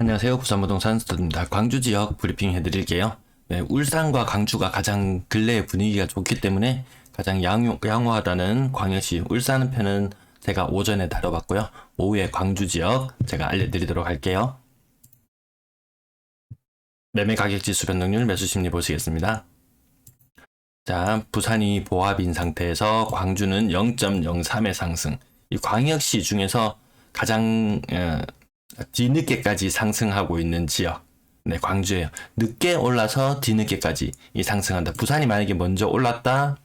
안녕하세요. 부산부동산 스터디입니다. 광주 지역 브리핑 해드릴게요. 네, 울산과 광주가 가장 근래의 분위기가 좋기 때문에 가장 양호하다는 광역시 울산 편은 제가 오전에 다뤄봤고요. 오후에 광주 지역 제가 알려드리도록 할게요. 매매 가격 지수 변동률 매수 심리 보시겠습니다. 자, 부산이 보합인 상태에서 광주는 0.03의 상승. 이 광역시 중에서 가장 뒤늦게까지 상승하고 있는 지역. 네, 광주예요. 늦게 올라서 뒤늦게까지 상승한다. 부산이 만약에 먼저 올랐다,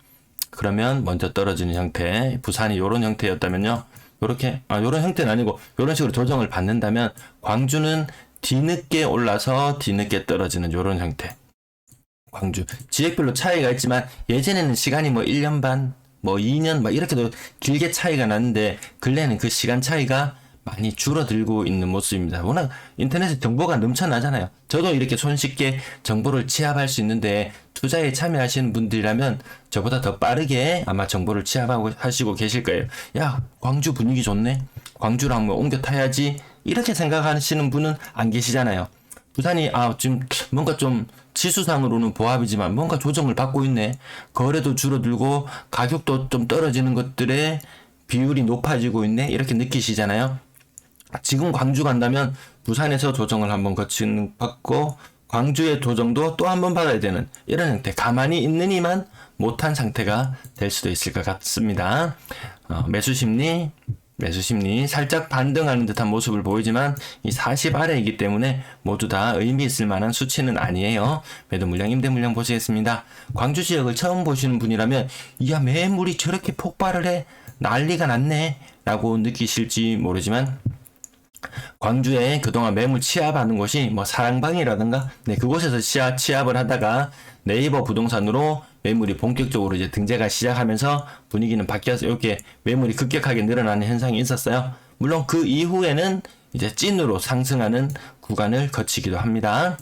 그러면 먼저 떨어지는 형태. 부산이 이런 형태였다면요. 요런 형태는 아니고 요런 식으로 조정을 받는다면 광주는 뒤늦게 올라서 뒤늦게 떨어지는 요런 형태. 광주. 지역별로 차이가 있지만 예전에는 시간이 1년 반, 2년 이렇게도 길게 차이가 났는데 근래는 그 시간 차이가 많이 줄어들고 있는 모습입니다. 워낙 인터넷에 정보가 넘쳐나잖아요. 저도 이렇게 손쉽게 정보를 취합할 수 있는데 투자에 참여하시는 분들이라면 저보다 더 빠르게 아마 정보를 취합하시고 계실 거예요. 야, 광주 분위기 좋네. 광주로 한번 옮겨 타야지. 이렇게 생각하시는 분은 안 계시잖아요. 부산이 지금 뭔가 좀 지수상으로는 보합이지만 뭔가 조정을 받고 있네. 거래도 줄어들고 가격도 좀 떨어지는 것들의 비율이 높아지고 있네. 이렇게 느끼시잖아요. 지금 광주 간다면 부산에서 조정을 한번 받고 광주의 조정도 또 한번 받아야 되는 이런 형태. 가만히 있는 이만 못한 상태가 될 수도 있을 것 같습니다. 매수 심리 살짝 반등하는 듯한 모습을 보이지만 이 40 아래이기 때문에 모두 다 의미 있을 만한 수치는 아니에요. 매도 물량, 임대 물량 보시겠습니다. 광주 지역을 처음 보시는 분이라면 이야, 매물이 저렇게 폭발을 해, 난리가 났네 라고 느끼실지 모르지만 광주에 그동안 매물 취합하는 곳이 사랑방이라든가 그곳에서 취합을 하다가 네이버 부동산으로 매물이 본격적으로 이제 등재가 시작하면서 분위기는 바뀌어서 이렇게 매물이 급격하게 늘어나는 현상이 있었어요. 물론 그 이후에는 이제 찐으로 상승하는 구간을 거치기도 합니다.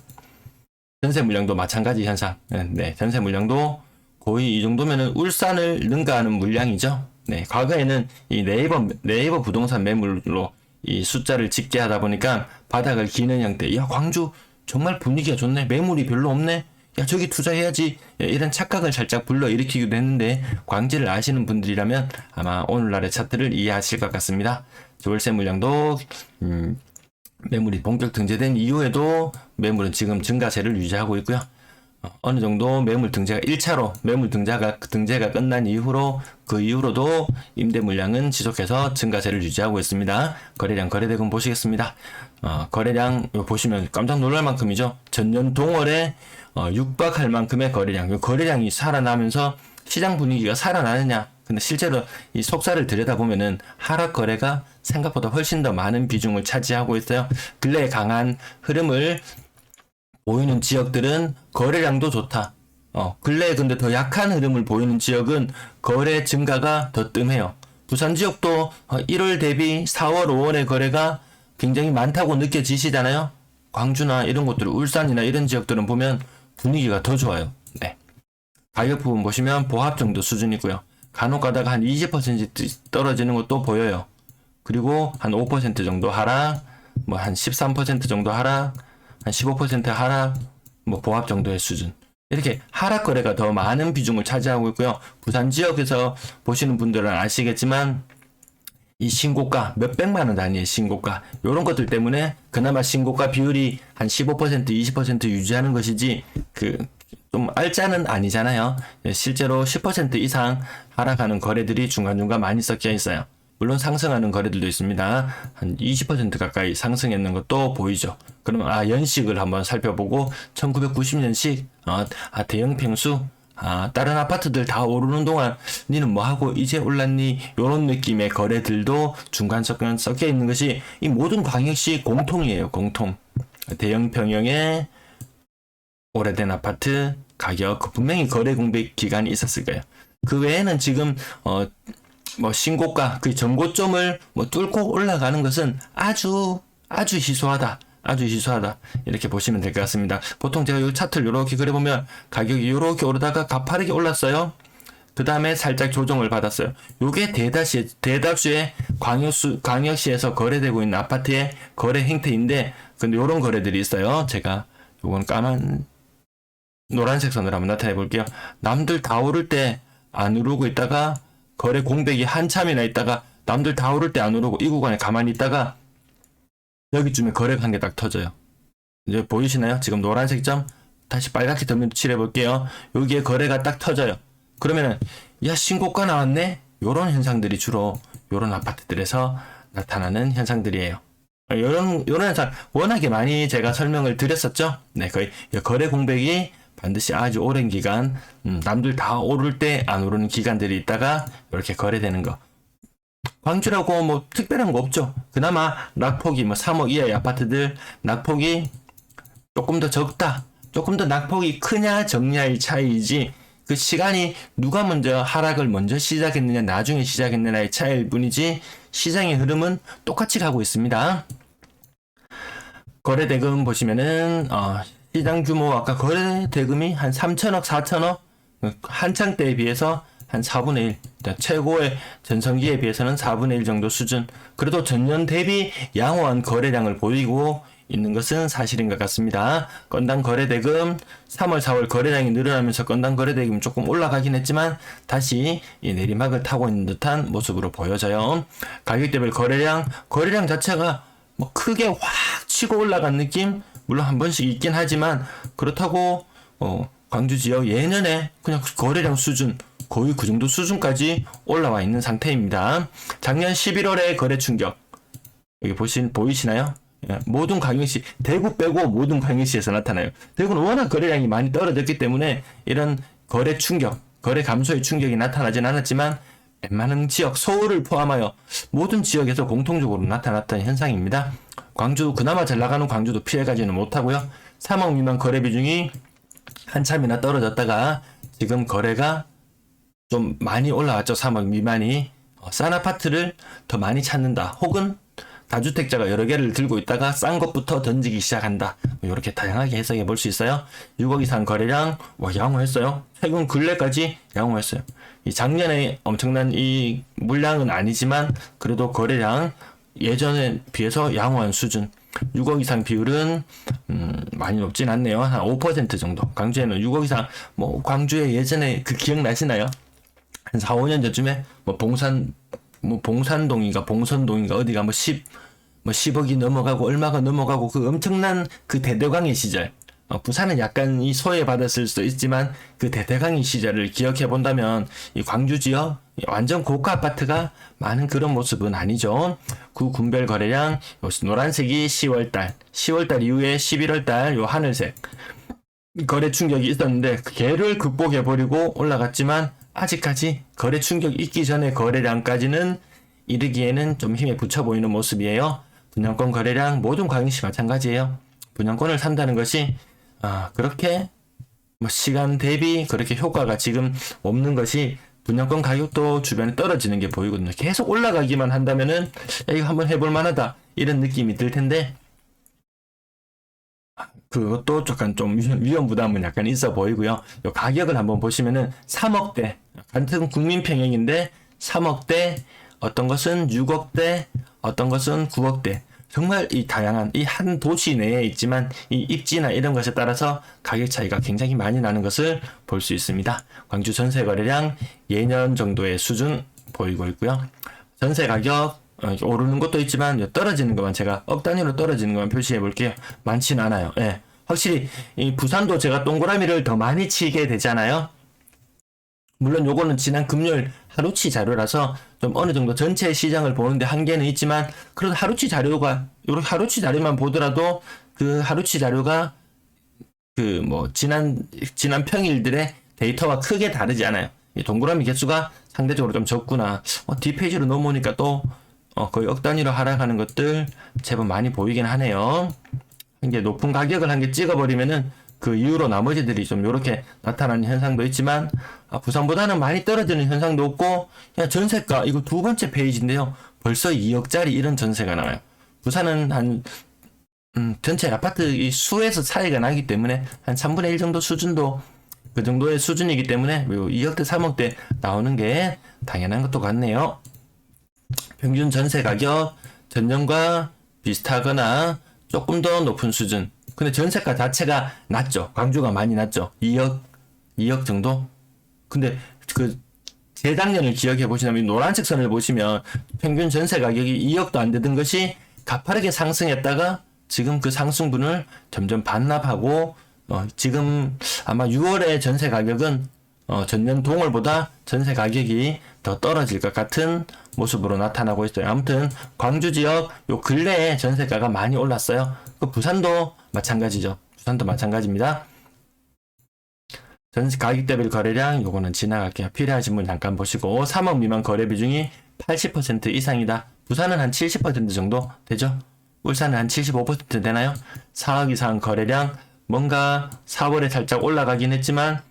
전세 물량도 마찬가지 현상. 네, 전세 물량도 거의 이 정도면은 울산을 능가하는 물량이죠. 네, 과거에는 이 네이버 부동산 매물로 이 숫자를 집계하다 보니까 바닥을 기는 형태. 야, 광주 정말 분위기가 좋네. 매물이 별로 없네. 야, 저기 투자해야지. 이런 착각을 살짝 불러일으키기도 했는데 광주를 아시는 분들이라면 아마 오늘날의 차트를 이해하실 것 같습니다. 월세 물량도 매물이 본격 등재된 이후에도 매물은 지금 증가세를 유지하고 있고요. 어느 정도 매물 등재가 1차로 매물 등재가 끝난 이후로 그 이후로도 임대 물량은 지속해서 증가세를 유지하고 있습니다. 거래량, 거래대금 보시겠습니다. 거래량 보시면 깜짝 놀랄 만큼이죠. 전년 동월에 육박할 만큼의 거래량이 살아나면서 시장 분위기가 살아나느냐? 근데 실제로 이 속사를 들여다보면은 하락 거래가 생각보다 훨씬 더 많은 비중을 차지하고 있어요. 근래의 강한 흐름을 보이는 지역들은 거래량도 좋다. 근래에 근데 더 약한 흐름을 보이는 지역은 거래 증가가 더 뜸해요. 부산 지역도 1월 대비 4월, 5월의 거래가 굉장히 많다고 느껴지시잖아요. 광주나 이런 곳들, 울산이나 이런 지역들은 보면 분위기가 더 좋아요. 네. 가격 부분 보시면 보합 정도 수준이고요. 간혹 가다가 한 20% 떨어지는 것도 보여요. 그리고 한 5% 정도 하락, 한 13% 정도 하락, 한 15% 하락, 보합 정도의 수준. 이렇게 하락 거래가 더 많은 비중을 차지하고 있고요. 부산 지역에서 보시는 분들은 아시겠지만 이 신고가 몇백만 원 단위의 신고가 이런 것들 때문에 그나마 신고가 비율이 한 15% 20% 유지하는 것이지 좀 알짜는 아니잖아요. 실제로 10% 이상 하락하는 거래들이 중간중간 많이 섞여 있어요. 물론 상승하는 거래들도 있습니다. 한 20% 가까이 상승했는 것도 보이죠. 그러면 연식을 한번 살펴보고 1990년식 대형 평수 다른 아파트들 다 오르는 동안 니는 뭐하고 이제 올랐니? 요런 느낌의 거래들도 중간 섞여 있는 것이 이 모든 광역시 공통이에요. 공통. 대형 평형의 오래된 아파트 가격 분명히 거래 공백 기간이 있었을 거예요. 그 외에는 지금 신고가 그 전고점을 뚫고 올라가는 것은 아주 희소하다. 이렇게 보시면 될 것 같습니다. 보통 제가 이 차트를 이렇게 그려보면 가격이 이렇게 오르다가 가파르게 올랐어요. 그 다음에 살짝 조정을 받았어요. 요게 대다수의 광역시에서 거래되고 있는 아파트의 거래 행태인데, 근데 요런 거래들이 있어요. 제가 요건 까만 노란색 선으로 한번 나타내 볼게요. 남들 다 오를 때 안 오르고 있다가 거래 공백이 한참이나 있다가 남들 다 오를 때 안 오르고 이 구간에 가만히 있다가 여기쯤에 거래가 한 개 딱 터져요. 이제 보이시나요? 지금 노란색 점 다시 빨갛게 덧칠해 볼게요. 여기에 거래가 딱 터져요. 그러면은 야 신고가 나왔네? 요런 현상들이 주로 요런 아파트들에서 나타나는 현상들이에요. 요런 현상 워낙에 많이 제가 설명을 드렸었죠. 네, 거의 거래 공백이 반드시 아주 오랜 기간, 남들 다 오를 때 안 오르는 기간들이 있다가 이렇게 거래되는 거. 광주라고 뭐 특별한 거 없죠. 그나마 낙폭이 뭐 3억 이하의 아파트들 낙폭이 조금 더 적다, 조금 더 낙폭이 크냐 적냐의 차이이지, 그 시간이 누가 먼저 하락을 먼저 시작했느냐 나중에 시작했느냐의 차이일 뿐이지 시장의 흐름은 똑같이 가고 있습니다. 거래대금 보시면은 시장 규모 아까 거래대금이 한 3천억 4천억 한창 때에 비해서 한 4분의 1, 최고의 전성기에 비해서는 4분의 1 정도 수준, 그래도 전년 대비 양호한 거래량을 보이고 있는 것은 사실인 것 같습니다. 건당 거래대금 3월 4월 거래량이 늘어나면서 건당 거래대금이 조금 올라가긴 했지만 다시 이 내리막을 타고 있는 듯한 모습으로 보여져요. 가격대별 거래량 자체가 뭐 크게 확 치고 올라간 느낌 물론 한 번씩 있긴 하지만, 그렇다고 광주 지역 예년에 그냥 거래량 수준 거의 그 정도 수준까지 올라와 있는 상태입니다. 작년 11월에 거래 충격 여기 보이시나요? 예, 모든 광역시, 대구 빼고 모든 광역시에서 나타나요. 대구는 워낙 거래량이 많이 떨어졌기 때문에 이런 거래 충격, 거래 감소의 충격이 나타나진 않았지만 웬만한 지역, 서울을 포함하여 모든 지역에서 공통적으로 나타났던 현상입니다. 광주, 그나마 잘 나가는 광주도 피해가지는 못하고요. 3억 미만 거래 비중이 한참이나 떨어졌다가 지금 거래가 좀 많이 올라왔죠. 3억 미만이. 싼 아파트를 더 많이 찾는다. 혹은 다주택자가 여러 개를 들고 있다가 싼 것부터 던지기 시작한다. 이렇게 다양하게 해석해 볼 수 있어요. 6억 이상 거래량 양호했어요. 최근 근래까지 양호했어요. 이 작년에 엄청난 이 물량은 아니지만 그래도 거래량 예전에 비해서 양호한 수준. 6억 이상 비율은 많이 높진 않네요. 한 5% 정도. 광주에는 6억 이상, 뭐 광주에 예전에 그 기억나시나요? 한 4, 5년 전쯤에 뭐 봉산동인가 봉선동인가 어디가 10억이 넘어가고 얼마가 넘어가고 그 엄청난 그 대대광의 시절. 부산은 약간 이 소외받았을 수도 있지만 그 대대광의 시절을 기억해 본다면 이 광주 지역 완전 고가 아파트가 많은 그런 모습은 아니죠. 그 군별 거래량 노란색이 10월달 이후에 11월달 요 하늘색 거래 충격이 있었는데 걔를 극복해버리고 올라갔지만 아직까지 거래 충격이 있기 전에 거래량까지는 이르기에는 좀 힘에 붙여 보이는 모습이에요. 분양권 거래량 모든 광역시 마찬가지예요. 분양권을 산다는 것이 그렇게 뭐 시간 대비 그렇게 효과가 지금 없는 것이, 분양권 가격도 주변에 떨어지는 게 보이거든요. 계속 올라가기만 한다면은 이거 한번 해볼 만하다 이런 느낌이 들 텐데, 그것도 약간 좀 위험 부담은 약간 있어 보이고요. 요 가격을 한번 보시면은 3억대 같은 국민 평형인데 3억대, 어떤 것은 6억대, 어떤 것은 9억대. 정말 이 다양한 이 한 도시 내에 있지만 이 입지나 이런 것에 따라서 가격 차이가 굉장히 많이 나는 것을 볼 수 있습니다. 광주 전세 거래량 예년 정도의 수준 보이고 있고요. 전세 가격 오르는 것도 있지만 떨어지는 것만 제가 억 단위로 떨어지는 것만 표시해 볼게요. 많지는 않아요. 예. 확실히 이 부산도 제가 동그라미를 더 많이 치게 되잖아요. 물론 요거는 지난 금요일 하루치 자료라서 좀 어느 정도 전체 시장을 보는데 한계는 있지만, 그래도 하루치 자료가 요렇게 하루치 자료만 보더라도 그 하루치 자료가 그 뭐 지난 평일들의 데이터와 크게 다르지 않아요. 이 동그라미 개수가 상대적으로 좀 적구나. 뒷페이지로 넘어오니까 또 거의 억 단위로 하락하는 것들 제법 많이 보이긴 하네요. 이게 높은 가격을 한 개 찍어버리면은 그 이후로 나머지들이 좀 이렇게 나타나는 현상도 있지만, 부산보다는 많이 떨어지는 현상도 없고, 그냥 전세가 이거 두 번째 페이지인데요. 벌써 2억짜리 이런 전세가 나와요. 부산은 한 전체 아파트 이 수에서 차이가 나기 때문에 한 3분의 1 정도 수준도 그 정도의 수준이기 때문에 2억대 3억대 나오는 게 당연한 것도 같네요. 평균 전세 가격 전년과 비슷하거나 조금 더 높은 수준. 근데 전세가 자체가 낮죠. 광주가 많이 낮죠. 2억 정도? 근데 그 재작년을 기억해 보시면 노란색 선을 보시면 평균 전세 가격이 2억도 안 되던 것이 가파르게 상승했다가 지금 그 상승분을 점점 반납하고 지금 아마 6월에 전세 가격은 전년 동월보다 전세 가격이 더 떨어질 것 같은 모습으로 나타나고 있어요. 아무튼 광주 지역 요 근래에 전세가가 많이 올랐어요. 그 부산도 마찬가지죠. 부산도 마찬가지입니다. 전세 가격대별 거래량 요거는 지나갈게요. 필요하신 분 잠깐 보시고 3억 미만 거래 비중이 80% 이상이다. 부산은 한 70% 정도 되죠. 울산은 한 75% 되나요? 4억 이상 거래량 뭔가 4월에 살짝 올라가긴 했지만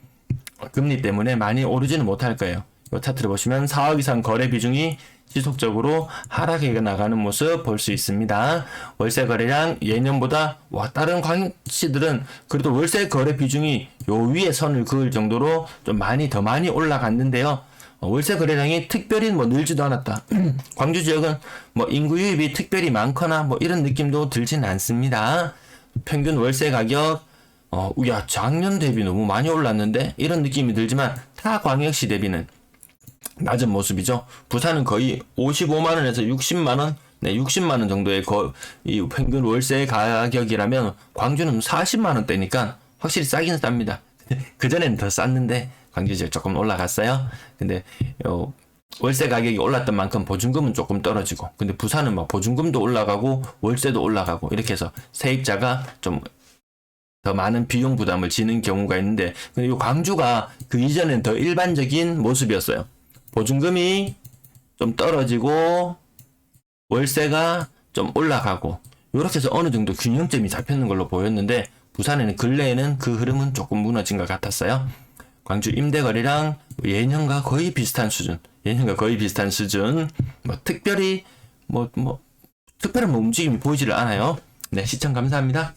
금리 때문에 많이 오르지는 못할 거예요. 이 차트를 보시면 4억 이상 거래 비중이 지속적으로 하락해 나가는 모습 볼 수 있습니다. 월세 거래량 예년보다 다른 광역시들은 그래도 월세 거래 비중이 요 위에 선을 그을 정도로 좀 더 많이 올라갔는데요. 월세 거래량이 특별히 늘지도 않았다. 광주 지역은 인구 유입이 특별히 많거나 이런 느낌도 들진 않습니다. 평균 월세 가격 작년 대비 너무 많이 올랐는데 이런 느낌이 들지만 타 광역시 대비는 낮은 모습이죠. 부산은 거의 55만원에서 60만원, 60만원 정도의 이 평균 월세 가격이라면 광주는 40만원대니까 확실히 싸긴 쌉니다. 그전에는 더 쌌는데 광주 지역 조금 올라갔어요. 근데 월세 가격이 올랐던 만큼 보증금은 조금 떨어지고, 근데 부산은 보증금도 올라가고 월세도 올라가고 이렇게 해서 세입자가 좀 더 많은 비용 부담을 지는 경우가 있는데, 근데 이 광주가 그 이전엔 더 일반적인 모습이었어요. 보증금이 좀 떨어지고 월세가 좀 올라가고 이렇게 해서 어느 정도 균형점이 잡혔는 걸로 보였는데, 부산에는 근래에는 그 흐름은 조금 무너진 것 같았어요. 광주 임대거래량 예년과 거의 비슷한 수준, 특별히 특별한 움직임이 보이지를 않아요. 네, 시청 감사합니다.